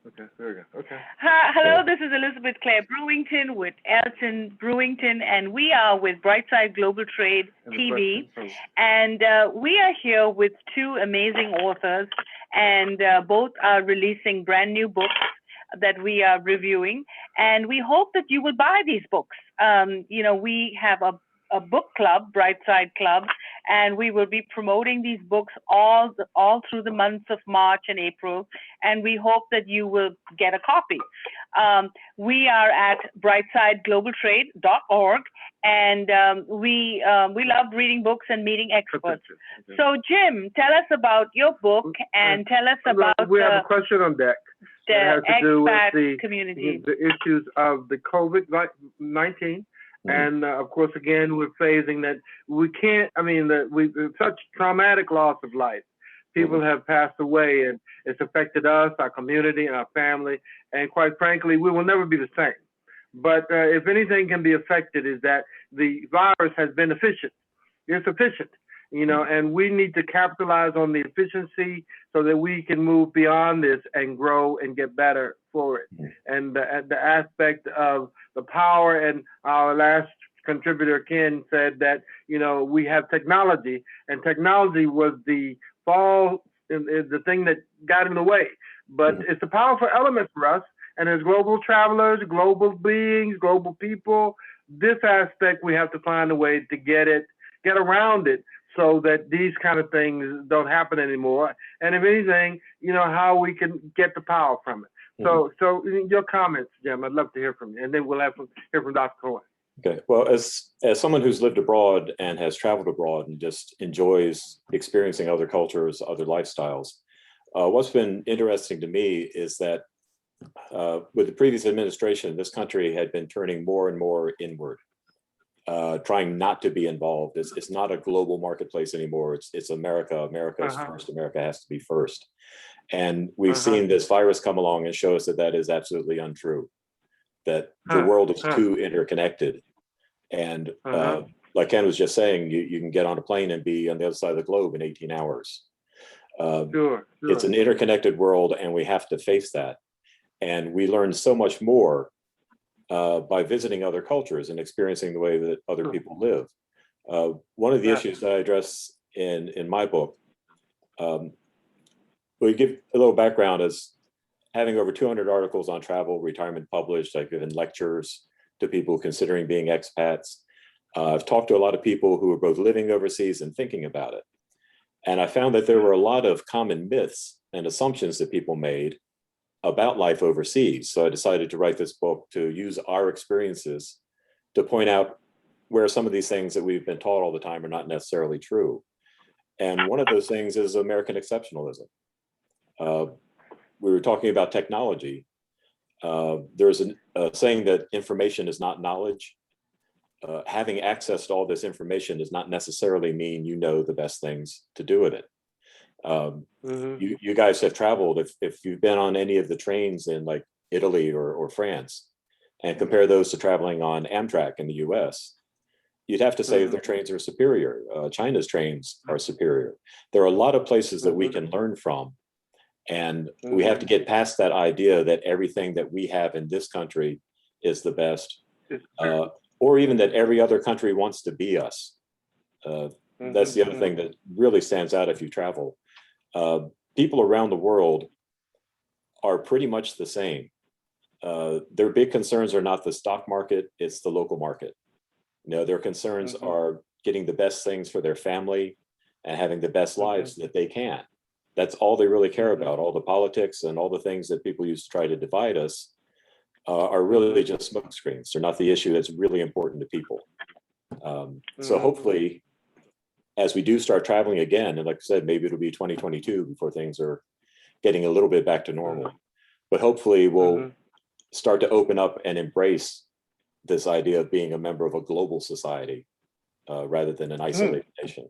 Okay, very good. Okay. Hi, hello, this is Elizabeth Clare Brewington with Elton Brewington, and we are with Brightside Global Trade TV. And we are here with two amazing authors, and both are releasing brand new books that we are reviewing. And we hope that you will buy these books. We have a book club, Brightside Club, and we will be promoting these books all through the months of March and April, and we hope that you will get a copy. We are at brightsideglobaltrade.org, and we love reading books and meeting experts. Okay. So, Jim, tell us about your book and tell us about we have a question on deck. The has to do expat with community. The issues of the COVID-19. And of course, again, we're phasing that we can't. I mean, we've such traumatic loss of life. People have passed away, and it's affected us, our community, and our family. And quite frankly, we will never be the same. But if anything can be affected, is that the virus has been efficient. It's efficient, and we need to capitalize on the efficiency so that we can move beyond this and grow and get better for it. And the aspect of the power, and our last contributor, Ken, said that, we have technology, and technology was the the thing that got in the way. But it's a powerful element for us. And as global travelers, global beings, global people, this aspect, we have to find a way to get around it so that these kind of things don't happen anymore. And if anything, how we can get the power from it. So your comments, Jim, I'd love to hear from you. And then we'll hear from Dr. Cohen. Okay. Well, as someone who's lived abroad and has traveled abroad and just enjoys experiencing other cultures, other lifestyles, what's been interesting to me is that with the previous administration, this country had been turning more and more inward, trying not to be involved. It's not a global marketplace anymore. It's America. America is first. America has to be first. And we've seen this virus come along and show us that is absolutely untrue, that the world is too interconnected. And like Ken was just saying, you can get on a plane and be on the other side of the globe in 18 hours. Sure. It's an interconnected world, and we have to face that. And we learn so much more by visiting other cultures and experiencing the way that other people live. One of the issues that I address in my book, we give a little background as having over 200 articles on travel, retirement published. I've given lectures to people considering being expats. I've talked to a lot of people who are both living overseas and thinking about it. And I found that there were a lot of common myths and assumptions that people made about life overseas. So I decided to write this book to use our experiences to point out where some of these things that we've been taught all the time are not necessarily true. And one of those things is American exceptionalism. We were talking about technology. There's a saying that information is not knowledge. Having access to all this information does not necessarily mean you know the best things to do with it. You guys have traveled. If you've been on any of the trains in like Italy or France, and compare those to traveling on Amtrak in the US, you'd have to say their trains are superior. China's trains are superior. There are a lot of places that we can learn from. And we have to get past that idea that everything that we have in this country is the best, or even that every other country wants to be us. That's the other thing that really stands out if you travel. People around the world are pretty much the same. Their big concerns are not the stock market, it's the local market. Their concerns are getting the best things for their family and having the best lives that they can. That's all they really care about. All the politics and all the things that people use to try to divide us are really just smokescreens. They're not the issue that's really important to people. So hopefully, as we do start traveling again, and like I said, maybe it'll be 2022 before things are getting a little bit back to normal. But hopefully we'll start to open up and embrace this idea of being a member of a global society rather than an isolated nation.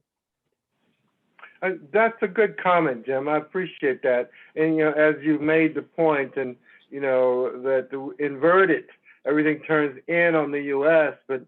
That's a good comment, Jim. I appreciate that. And, as you made the point, and, that the inverted, everything turns in on the U.S., but,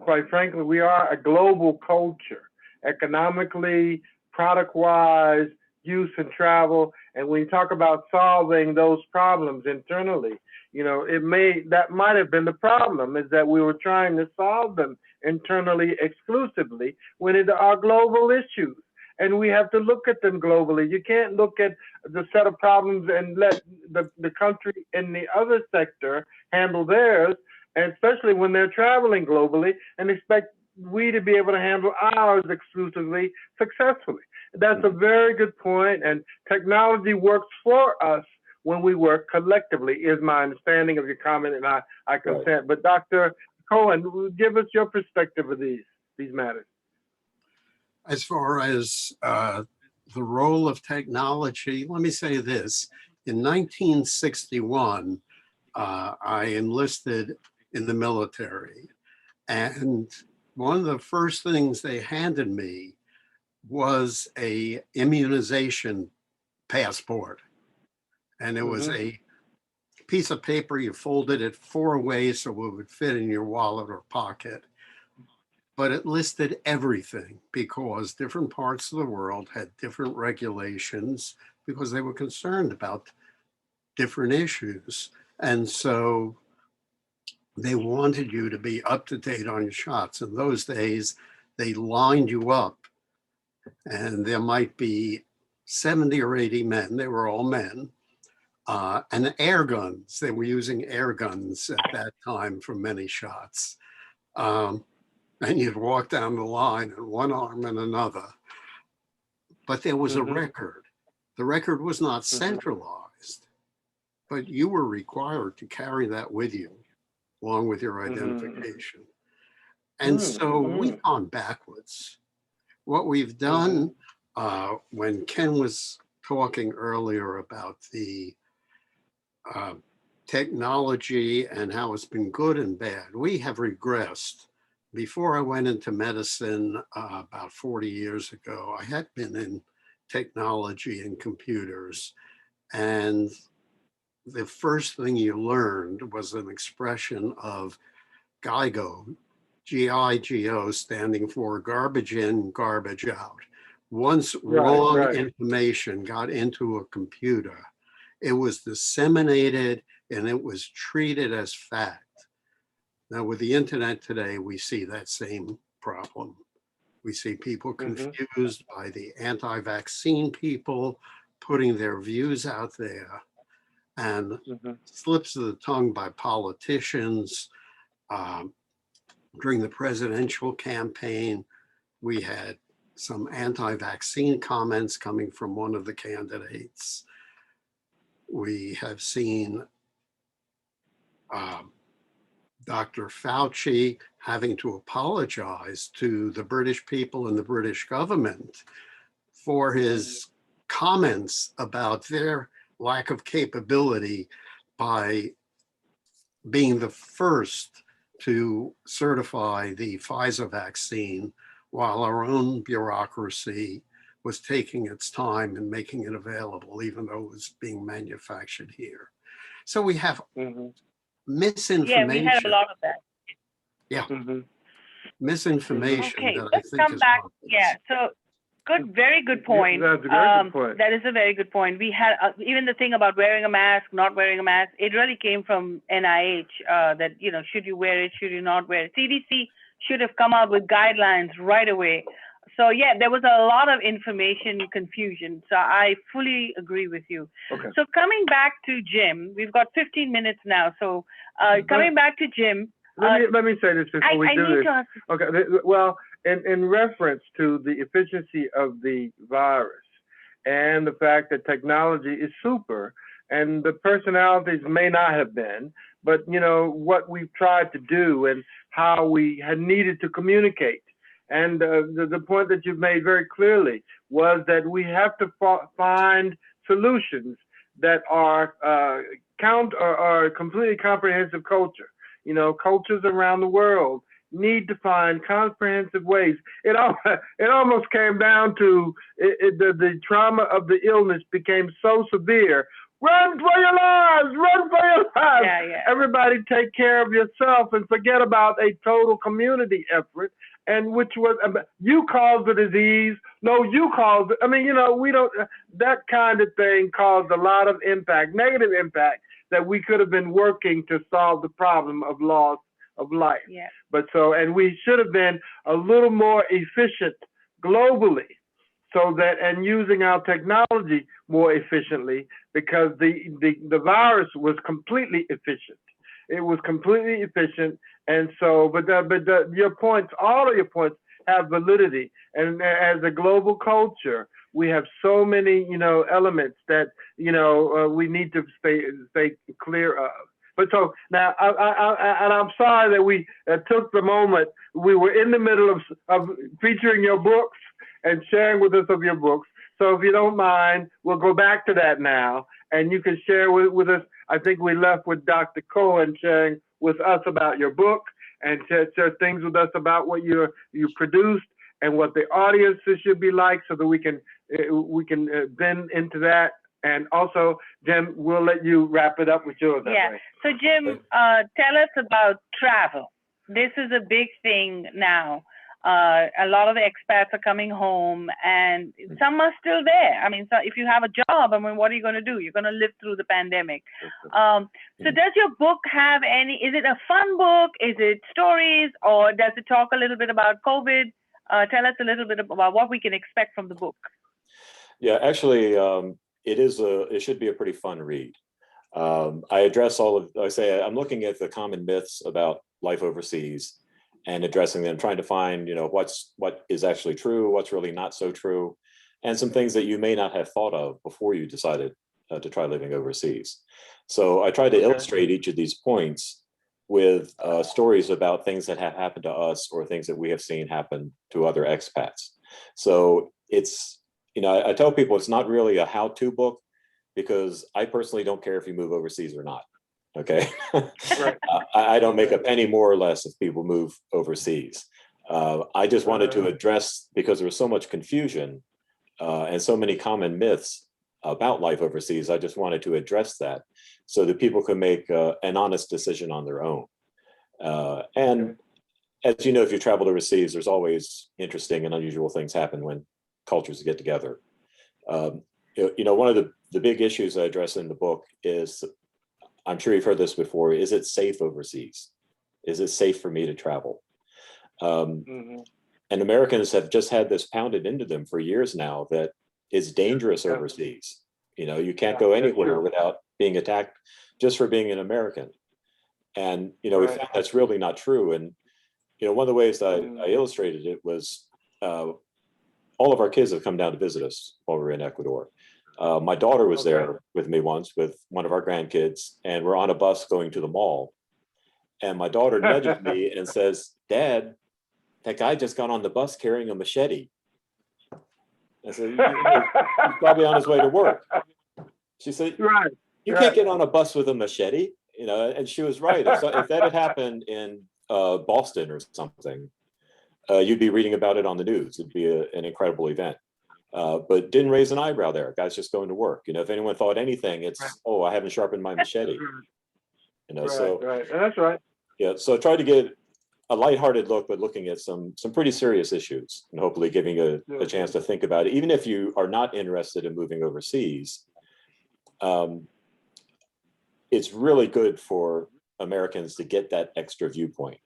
quite frankly, we are a global culture, economically, product-wise, use and travel. And when you talk about solving those problems internally, that might have been the problem, is that we were trying to solve them internally exclusively when it are global issues. And we have to look at them globally. You can't look at the set of problems and let the country in the other sector handle theirs, and especially when they're traveling globally, and expect we to be able to handle ours exclusively successfully. That's a very good point, and technology works for us when we work collectively, is my understanding of your comment, and I consent. Right. But Dr. Cohen, give us your perspective of these matters. As far as the role of technology, let me say this. In 1961, I enlisted in the military, and one of the first things they handed me was a immunization passport. And it was a piece of paper, you folded it 4 ways so it would fit in your wallet or pocket. But it listed everything, because different parts of the world had different regulations because they were concerned about different issues. And so they wanted you to be up to date on your shots. In those days, they lined you up, and there might be 70 or 80 men, they were all men, and air guns. They were using air guns at that time for many shots. And you'd walk down the line in one arm and another. But there was a record. The record was not centralized, but you were required to carry that with you, along with your identification. And so we've gone backwards. What we've done, when Ken was talking earlier about the technology and how it's been good and bad, we have regressed. Before I went into medicine about 40 years ago, I had been in technology and computers. And the first thing you learned was an expression of GIGO, G-I-G-O, standing for garbage in, garbage out. Once wrong information got into a computer, it was disseminated and it was treated as fact. Now, with the internet today, we see that same problem. We see people confused by the anti-vaccine people putting their views out there, and slips of the tongue by politicians. During the presidential campaign, we had some anti-vaccine comments coming from one of the candidates. We have seen Dr. Fauci having to apologize to the British people and the British government for his comments about their lack of capability by being the first to certify the Pfizer vaccine, while our own bureaucracy was taking its time and making it available, even though it was being manufactured here. So we have misinformation. Yeah, we had a lot of that. Yeah. Misinformation. Okay, that let's I think come is back. obvious. Yeah, so very good point. That's a very good point. That is a very good point. We had even the thing about wearing a mask, not wearing a mask. It really came from NIH that, should you wear it, should you not wear it? CDC should have come out with guidelines right away. So yeah, there was a lot of information confusion. So I fully agree with you. Okay. So coming back to Jim, we've got 15 minutes now. So coming back to Jim. Let me say this before we do this. Okay. Well, in reference to the efficiency of the virus and the fact that technology is super, and the personalities may not have been, but what we've tried to do and how we had needed to communicate. And the point that you've made very clearly was that we have to find solutions that are completely comprehensive culture. Cultures around the world need to find comprehensive ways. It almost came down to the trauma of the illness became so severe. Run for your lives! Run for your lives! Yeah. Everybody take care of yourself and forget about a total community effort. And which was, you caused the disease, No, you caused it. I mean, we don't, that kind of thing caused a lot of impact, negative impact, that we could have been working to solve the problem of loss of life. Yeah. But and we should have been a little more efficient globally, so that, and using our technology more efficiently, because the virus was completely efficient. It was completely efficient. And so, your points, all of your points have validity. And as a global culture, we have so many, elements that, we need to stay clear of. But so now, and I'm sorry that we took the moment. We were in the middle of featuring your books and sharing with us of your books. So if you don't mind, we'll go back to that now, and you can share with us. I think we left with Dr. Cohen sharing with us about your book, and share things with us about what you produced and what the audiences should be like, so that we can bend into that. And also, Jim, we'll let you wrap it up with yours. Yeah. So Jim, tell us about travel. This is a big thing now. A lot of the expats are coming home, and some are still there. I mean, so if you have a job, I mean, what are you going to do? You're going to live through the pandemic. So does your book have any, is it a fun book? Is it stories, or does it talk a little bit about COVID? Tell us a little bit about what we can expect from the book. Yeah, actually, it should be a pretty fun read. I address I'm looking at the common myths about life overseas and addressing them, trying to find, what is actually true, what's really not so true, and some things that you may not have thought of before you decided to try living overseas. So I tried to illustrate each of these points with stories about things that have happened to us or things that we have seen happen to other expats. So it's, I tell people it's not really a how-to book, because I personally don't care if you move overseas or not. Okay. Right. I don't make up any more or less if people move overseas. I just wanted to address, because there was so much confusion and so many common myths about life overseas, I just wanted to address that so that people can make an honest decision on their own. And as you know, if you traveled overseas, there's always interesting and unusual things happen when cultures get together. One of the big issues I address in the book is, I'm sure you've heard this before, is it safe overseas? Is it safe for me to travel? And Americans have just had this pounded into them for years now that it's dangerous overseas. You can't go anywhere without being attacked just for being an American. And, we found that's really not true. And, one of the ways I illustrated it was all of our kids have come down to visit us while we were in Ecuador. My daughter was there with me once with one of our grandkids, and we're on a bus going to the mall. And my daughter nudges me and says, "Dad, that guy just got on the bus carrying a machete." I said, "He's probably on his way to work." She said, "You can't get on a bus with a machete," and she was right. If that had happened in Boston or something, you'd be reading about it on the news. It'd be an incredible event. But didn't raise an eyebrow there. Guy's just going to work. If anyone thought anything, it's, "Oh, I haven't sharpened my machete." So That's right. Yeah, so I tried to get a lighthearted look, but looking at some pretty serious issues, and hopefully giving a chance to think about it. Even if you are not interested in moving overseas, it's really good for Americans to get that extra viewpoint.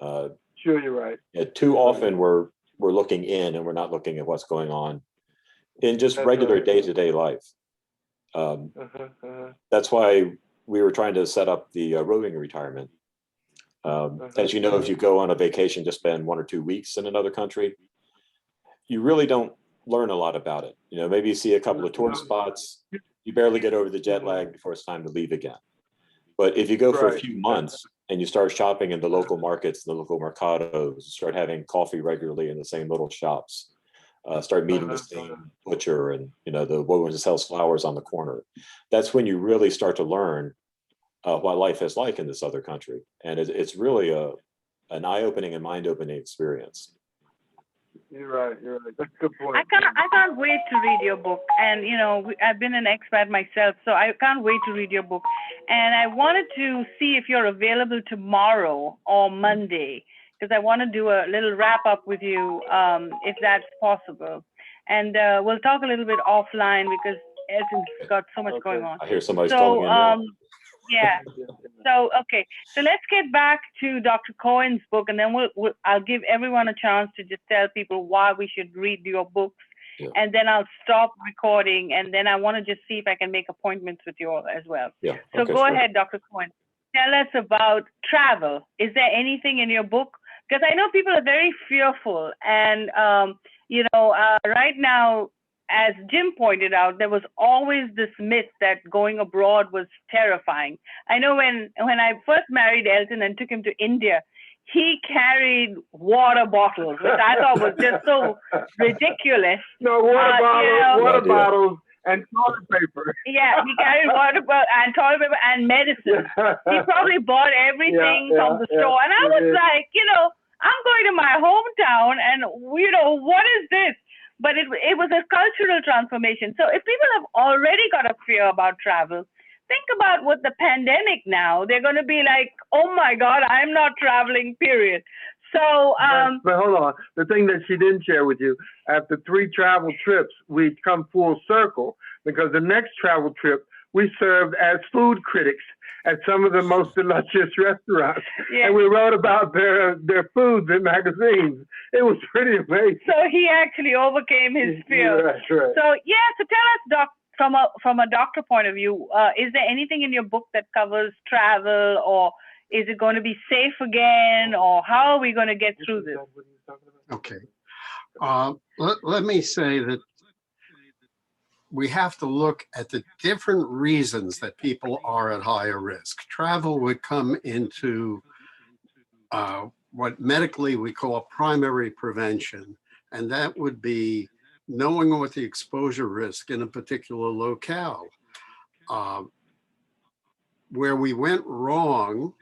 Sure, you're right. Too often we're looking in and we're not looking at what's going on in just regular day-to-day life. That's why we were trying to set up the roving retirement. As you know, if you go on a vacation to spend 1 or 2 weeks in another country, you really don't learn a lot about it. Maybe you see a couple of tourist spots, you barely get over the jet lag before it's time to leave again. But if you go for a few months and you start shopping in the local markets, the local mercados, start having coffee regularly in the same little shops, start meeting the same butcher and the woman who sells flowers on the corner, that's when you really start to learn what life is like in this other country. And it's really an eye-opening and mind-opening experience. You're right. That's a good point. I can't wait to read your book. And, I've been an expat myself, so I can't wait to read your book. And I wanted to see if you're available tomorrow or Monday, because I want to do a little wrap up with you, if that's possible. and we'll talk a little bit offline because Elton's got so much going on. I hear somebody's So, calling in now. yeah. So, okay. So let's get back to Dr. Cohen's book, and then I'll give everyone a chance to just tell people why we should read your books. Yeah. And then I'll stop recording, and then I want to just see if I can make appointments with you all as well. Yeah. So Okay, go sure. ahead, Dr. Cohen. Tell us about travel. Is there anything in your book? Because I know people are very fearful, and right now, as Jim pointed out, there was always this myth that going abroad was terrifying. I know when I first married Elton and took him to India, he carried water bottles, which I thought was just so ridiculous. No, water bottles and toilet paper. Yeah, he carried water and toilet paper and medicine. He probably bought everything from the store. And I was like, I'm going to my hometown and, what is this? But it was a cultural transformation. So if people have already got a fear about travel, think about what the pandemic now, they're going to be like, oh my God, I'm not traveling, period. So, but hold on. The thing that she didn't share with you, after 3 travel trips, we come full circle because the next travel trip, we served as food critics at some of the most delicious restaurants. Yeah. And we wrote about their foods in magazines. It was pretty amazing. So he actually overcame his fear. That's right. So, so tell us, Doc, from a doctor point of view, is there anything in your book that covers travel, or is it going to be safe again, or how are we going to get through this? Okay. Let me say that we have to look at the different reasons that people are at higher risk. Travel would come into what medically we call primary prevention, and that would be knowing what the exposure risk in a particular locale. Where we went wrong,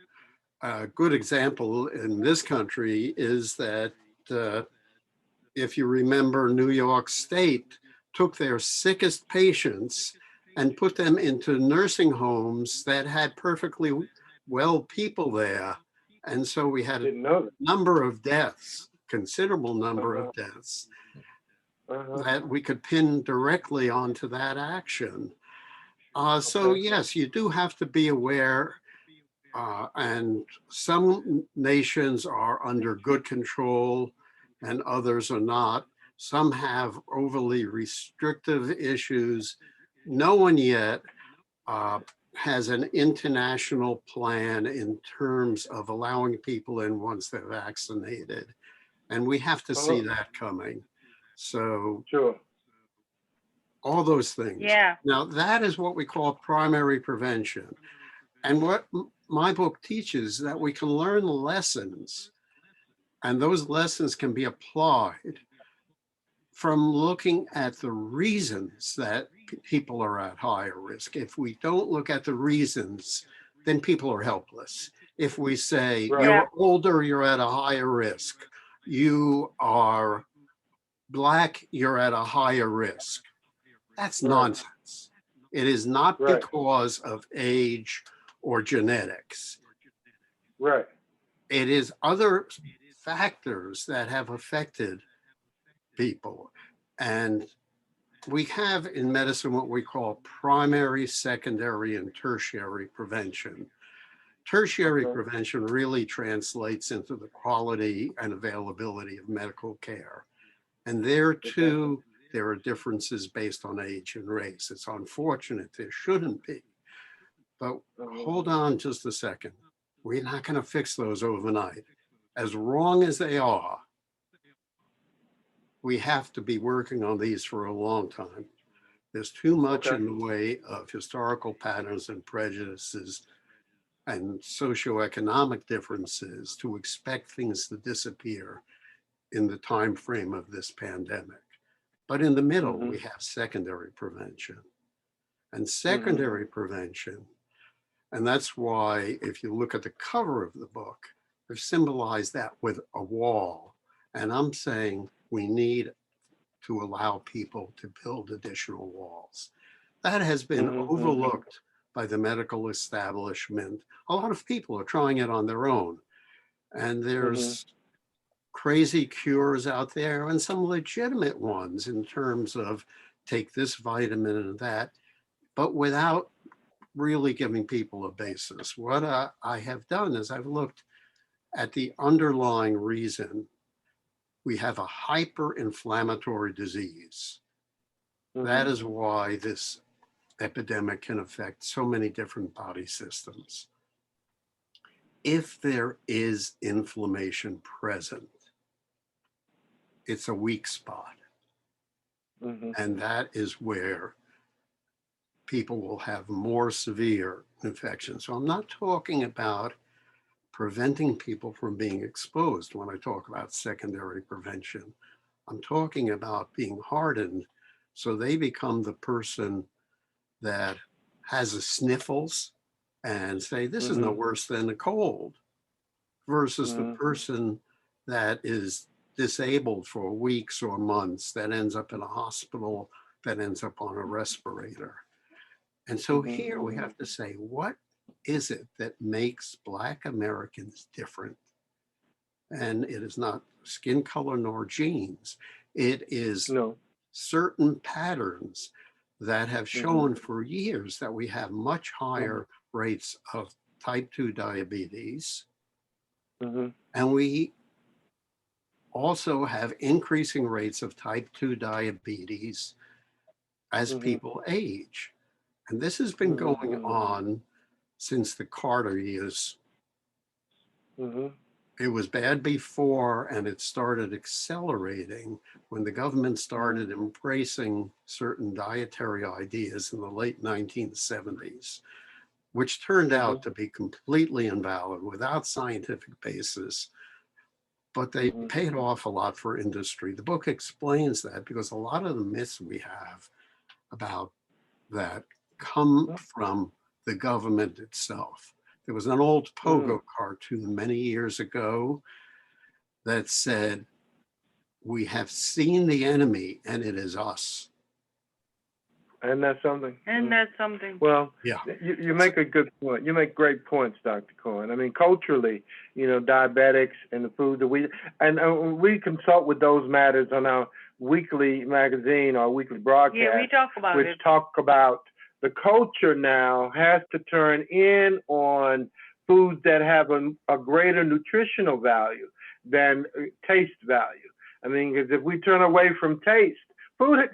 a good example in this country is that if you remember, New York State took their sickest patients and put them into nursing homes that had perfectly well people there. And so we had a number of deaths, considerable number of deaths that we could pin directly onto that action. So yes, you do have to be aware, and some nations are under good control and others are not. Some have overly restrictive issues. No one yet has an international plan in terms of allowing people in once they're vaccinated. And we have to see that coming. So all those things. Yeah. Now that is what we call primary prevention. And what my book teaches that we can learn lessons, and those lessons can be applied from looking at the reasons that people are at higher risk. If we don't look at the reasons, then people are helpless. If we say you're older, you're at a higher risk. You are Black, you're at a higher risk. That's nonsense. It is not because of age or genetics. Right. It is other factors that have affected people. And we have in medicine what we call primary, secondary, and tertiary prevention. Tertiary prevention really translates into the quality and availability of medical care. And there too, there are differences based on age and race. It's unfortunate, there shouldn't be. But hold on just a second. We're not going to fix those overnight. As wrong as they are, we have to be working on these for a long time. There's too much in the way of historical patterns and prejudices and socioeconomic differences to expect things to disappear in the time frame of this pandemic. But in the middle, we have secondary prevention. And secondary prevention, and that's why if you look at the cover of the book, they've symbolized that with a wall. And I'm saying we need to allow people to build additional walls. That has been overlooked by the medical establishment. A lot of people are trying it on their own. And there's crazy cures out there and some legitimate ones in terms of take this vitamin and that, but without really giving people a basis. What I have done is I've looked at the underlying reason we have a hyperinflammatory disease. That is why this epidemic can affect so many different body systems. If there is inflammation present, it's a weak spot. And that is where people will have more severe infections. So I'm not talking about preventing people from being exposed when I talk about secondary prevention. I'm talking about being hardened so they become the person that has the sniffles and say, this is no worse than a cold, versus the person that is disabled for weeks or months, that ends up in a hospital, that ends up on a respirator. And so here we have to say, what is it that makes Black Americans different? And it is not skin color nor genes. It is certain patterns that have shown for years that we have much higher rates of type 2 diabetes. And we also have increasing rates of type 2 diabetes as people age. And this has been going on since the Carter years. It was bad before, and it started accelerating when the government started embracing certain dietary ideas in the late 1970s, which turned out to be completely invalid without scientific basis. But they paid off a lot for industry. The book explains that because a lot of the myths we have about that come from the government itself. There was an old Pogo cartoon many years ago that said, we have seen the enemy and it is us. And that's something. And that's something. Well, yeah, you make a good point. You make great points, Dr. Cohen. I mean, culturally, diabetics and the food that we consult with those matters on our weekly magazine, our weekly broadcast. Yeah, we talk about which talk about the culture now has to turn in on foods that have a greater nutritional value than taste value. I mean, because if we turn away from taste, food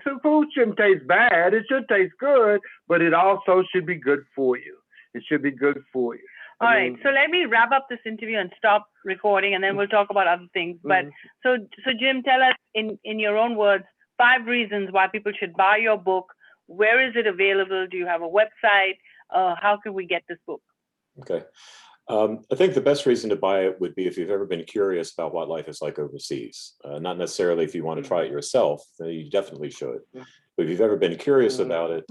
shouldn't taste bad. It should taste good, but it also should be good for you. It should be good for you. All right. So let me wrap up this interview and stop recording, and then we'll talk about other things. But so Jim, tell us in your own words, 5 reasons why people should buy your book. Where is it available? Do you have a website? How can we get this book? Okay. I think the best reason to buy it would be if you've ever been curious about what life is like overseas. Not necessarily if you want to try it yourself, then you definitely should. But if you've ever been curious about it,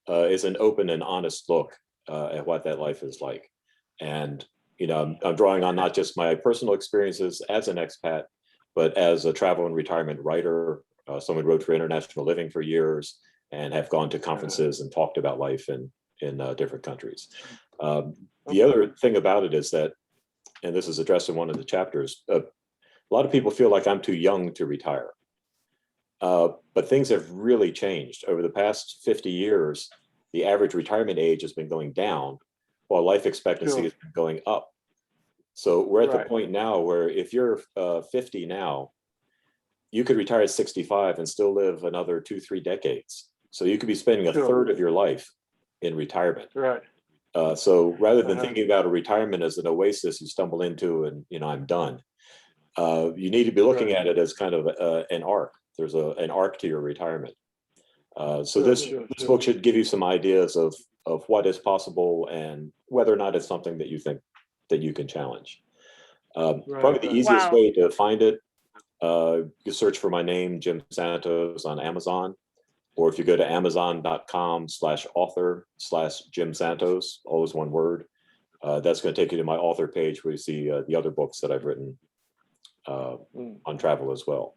it's an open and honest look at what that life is like. And, I'm drawing on not just my personal experiences as an expat, but as a travel and retirement writer, someone who wrote for International Living for years and have gone to conferences and talked about life in different countries. The other thing about it is that, and this is addressed in one of the chapters, a lot of people feel like I'm too young to retire. But things have really changed. Over the past 50 years, the average retirement age has been going down while life expectancy has been going up. So we're at the point now where if you're 50 now, you could retire at 65 and still live another 2-3 decades. So you could be spending a third of your life in retirement. So rather than thinking about a retirement as an oasis you stumble into and, I'm done, you need to be looking at it as kind of an arc. There's an arc to your retirement. So this book should give you some ideas of what is possible and whether or not it's something that you think that you can challenge. Probably the easiest way to find it, you search for my name, Jim Santos, on Amazon. Or if you go to amazon.com/author/Jim Santos, always one word, that's going to take you to my author page where you see the other books that I've written on travel as well.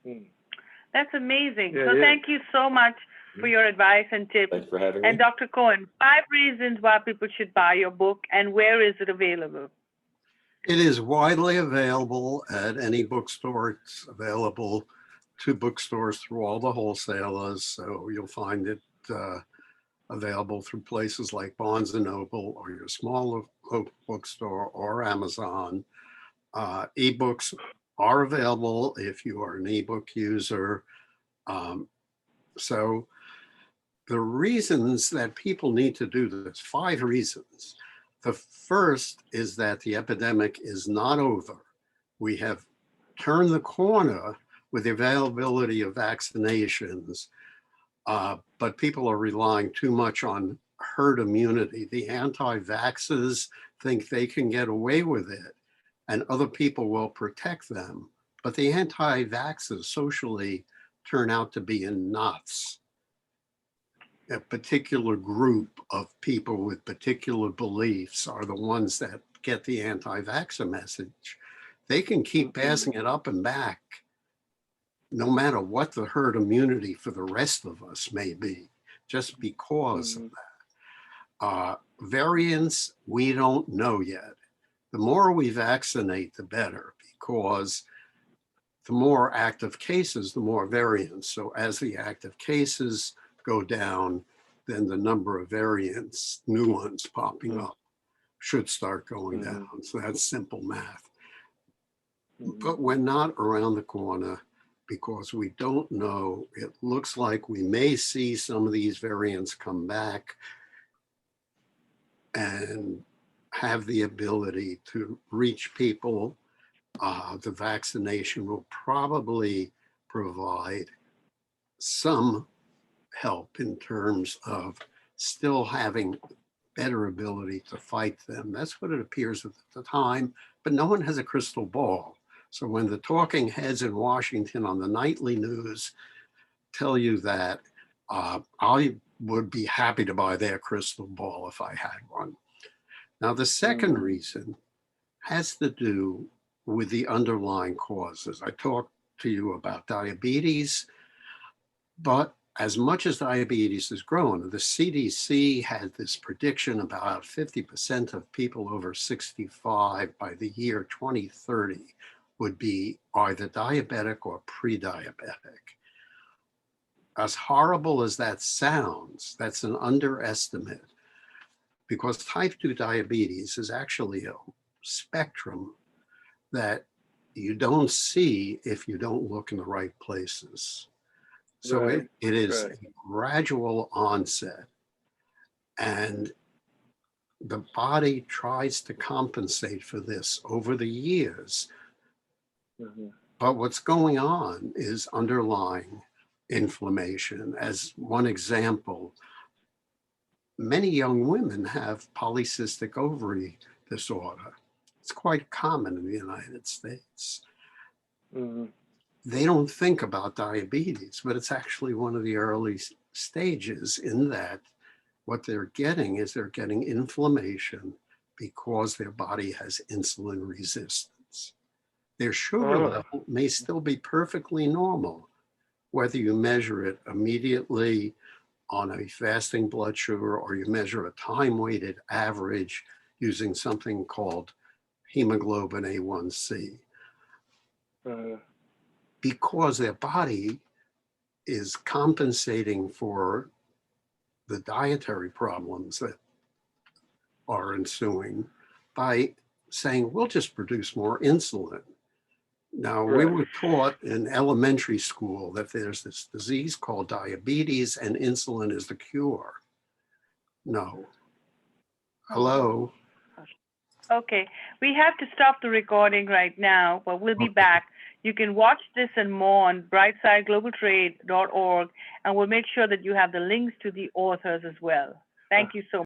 That's amazing. Thank you so much for your advice and tips. Thanks for having me. And Dr. Cohen, 5 reasons why people should buy your book, and where is it available? It is widely available at any bookstore. It's available to bookstores through all the wholesalers. So you'll find it available through places like Barnes & Noble or your small local bookstore or Amazon. Ebooks are available if you are an ebook user. So the reasons that people need to do this, 5 reasons. The first is that the epidemic is not over. We have turned the corner with the availability of vaccinations, but people are relying too much on herd immunity. The anti-vaxxers think they can get away with it and other people will protect them. But the anti-vaxxers socially turn out to be in knots. A particular group of people with particular beliefs are the ones that get the anti-vaxxer message. They can keep passing it up and back, no matter what the herd immunity for the rest of us may be, just because of that. Variants, we don't know yet. The more we vaccinate, the better, because the more active cases, the more variants. So as the active cases go down, then the number of variants, new ones popping up, should start going down. So that's simple math. But we're not around the corner because we don't know. It looks like we may see some of these variants come back and have the ability to reach people. The vaccination will probably provide some help in terms of still having better ability to fight them. That's what it appears at the time, but no one has a crystal ball. So when the talking heads in Washington on the nightly news tell you that, I would be happy to buy their crystal ball if I had one. Now, the second reason has to do with the underlying causes. I talked to you about diabetes, but as much as diabetes has grown, the CDC had this prediction about 50% of people over 65 by the year 2030 would be either diabetic or pre-diabetic. As horrible as that sounds, that's an underestimate, because type 2 diabetes is actually a spectrum that you don't see if you don't look in the right places. So it is a gradual onset, and the body tries to compensate for this over the years. But what's going on is underlying inflammation. As one example, many young women have polycystic ovary disorder. It's quite common in the United States. They don't think about diabetes, but it's actually one of the early stages, in that what they're getting is they're getting inflammation because their body has insulin resistance. Their sugar level may still be perfectly normal, whether you measure it immediately on a fasting blood sugar or you measure a time-weighted average using something called hemoglobin A1C. Because their body is compensating for the dietary problems that are ensuing by saying, we'll just produce more insulin. Now, we were taught in elementary school that there's this disease called diabetes and insulin is the cure. No. Hello? Okay, we have to stop the recording right now, but we'll be back. You can watch this and more on brightsideglobaltrade.org, and we'll make sure that you have the links to the authors as well. Thank you so much.